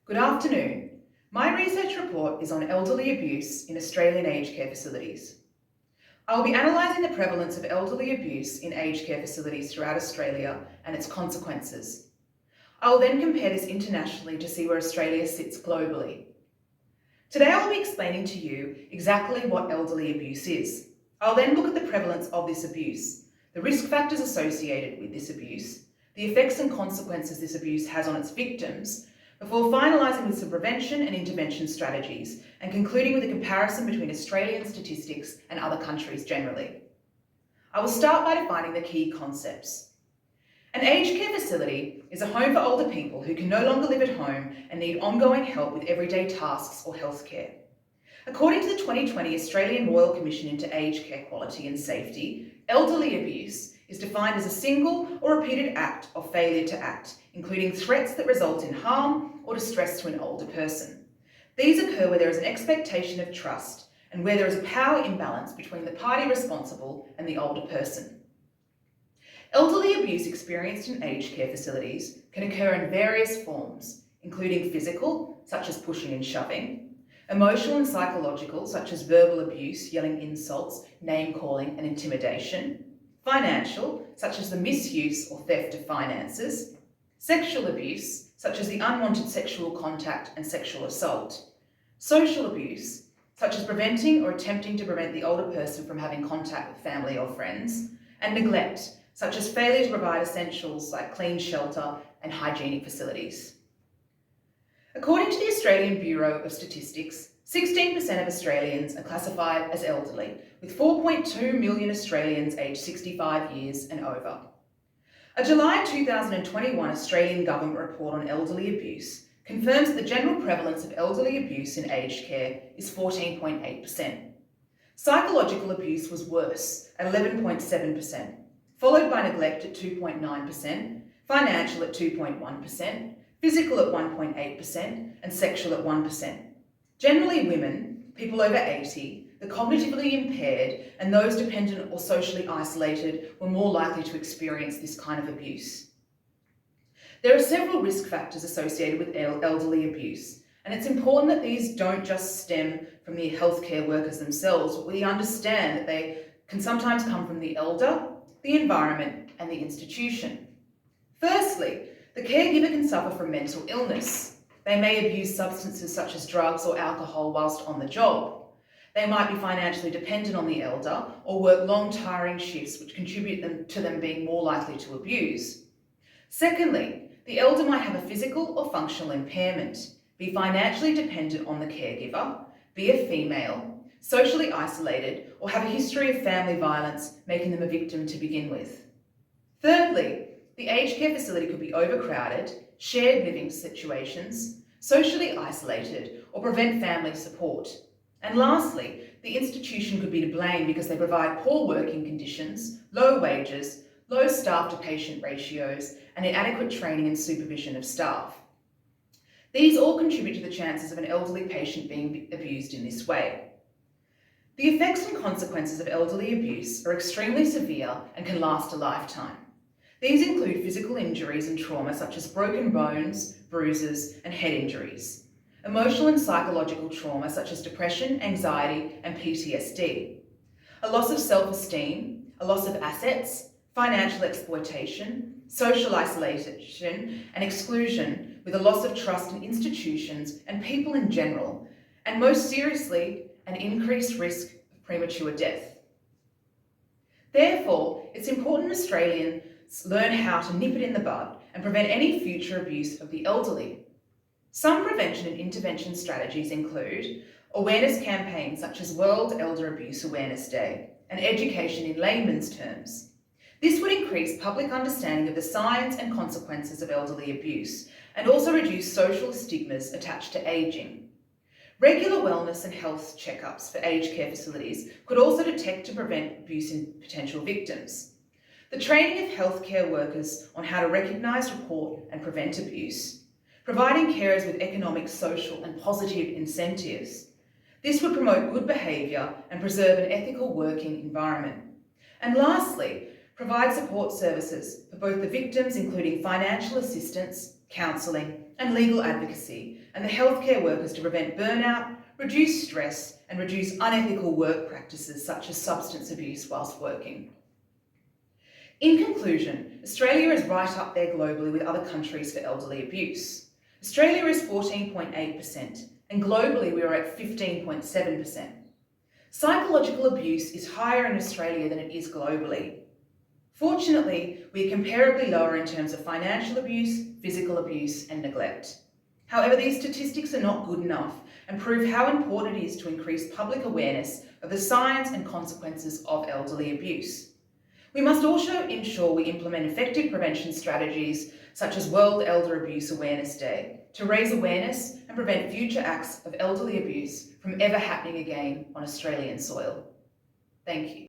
Good afternoon. My research report is on elderly abuse in Australian aged care facilities. I will be analysing the prevalence of elderly abuse in aged care facilities throughout Australia and its consequences. I will then compare this internationally to see where Australia sits globally. Today I will be explaining to you exactly what elderly abuse is. I'll then look at the prevalence of this abuse, the risk factors associated with this abuse, the effects and consequences this abuse has on its victims, before finalising with some prevention and intervention strategies and concluding with a comparison between Australian statistics and other countries generally. I will start by defining the key concepts. An aged care facility is a home for older people who can no longer live at home and need ongoing help with everyday tasks or healthcare. According to the 2020 Australian Royal Commission into Aged Care Quality and Safety, elderly abuse is defined as a single or repeated act of failure to act, including threats that result in harm or distress to an older person. These occur where there is an expectation of trust and where there is a power imbalance between the party responsible and the older person. Elderly abuse experienced in aged care facilities can occur in various forms, including physical, such as pushing and shoving, emotional and psychological, such as verbal abuse, yelling insults, name-calling and intimidation, financial, such as the misuse or theft of finances, sexual abuse, such as the unwanted sexual contact and sexual assault, social abuse, such as preventing or attempting to prevent the older person from having contact with family or friends, and neglect, such as failure to provide essentials like clean shelter and hygienic facilities. According to the Australian Bureau of Statistics, 16% of Australians are classified as elderly, with 4.2 million Australians aged 65 years and over. A July 2021 Australian Government report on elderly abuse confirms that the general prevalence of elderly abuse in aged care is 14.8%. Psychological abuse was worse at 11.7%, followed by neglect at 2.9%, financial at 2.1%, physical at 1.8%, and sexual at 1%. Generally women, people over 80, the cognitively impaired, and those dependent or socially isolated were more likely to experience this kind of abuse. There are several risk factors associated with elderly abuse, and it's important that these don't just stem from the healthcare workers themselves, but we understand that they can sometimes come from the elder, the environment, and the institution. Firstly, the caregiver can suffer from mental illness. They may abuse substances such as drugs or alcohol whilst on the job. They might be financially dependent on the elder or work long, tiring shifts which contribute to them being more likely to abuse. Secondly, the elder might have a physical or functional impairment, be financially dependent on the caregiver, be a female, socially isolated, or have a history of family violence, making them a victim to begin with. Thirdly, the aged care facility could be overcrowded, shared living situations, socially isolated, or prevent family support. And lastly, the institution could be to blame because they provide poor working conditions, low wages, low staff to patient ratios, and inadequate training and supervision of staff. These all contribute to the chances of an elderly patient being abused in this way. The effects and consequences of elderly abuse are extremely severe and can last a lifetime. These include physical injuries and trauma such as broken bones, bruises, and head injuries. Emotional and psychological trauma such as depression, anxiety, and PTSD. A loss of self-esteem, a loss of assets, financial exploitation, social isolation and exclusion with a loss of trust in institutions and people in general, and most seriously, an increased risk of premature death. Therefore, it's important Australians learn how to nip it in the bud and prevent any future abuse of the elderly. Some prevention and intervention strategies include awareness campaigns such as World Elder Abuse Awareness Day and education in layman's terms. This would increase public understanding of the science and consequences of elderly abuse and also reduce social stigmas attached to ageing. Regular wellness and health checkups for aged care facilities could also detect and prevent abuse in potential victims. The training of healthcare workers on how to recognise, report and prevent abuse. Providing carers with economic, social and positive incentives. This would promote good behaviour and preserve an ethical working environment. And lastly, provide support services for both the victims, including financial assistance, counselling and legal advocacy, and the healthcare workers to prevent burnout, reduce stress, and reduce unethical work practices such as substance abuse whilst working. In conclusion, Australia is right up there globally with other countries for elderly abuse. Australia is 14.8%, and globally we are at 15.7%. Psychological abuse is higher in Australia than it is globally. Fortunately, we are comparably lower in terms of financial abuse, physical abuse, and neglect. However, these statistics are not good enough and prove how important it is to increase public awareness of the signs and consequences of elderly abuse. We must also ensure we implement effective prevention strategies such as World Elder Abuse Awareness Day to raise awareness and prevent future acts of elderly abuse from ever happening again on Australian soil. Thank you.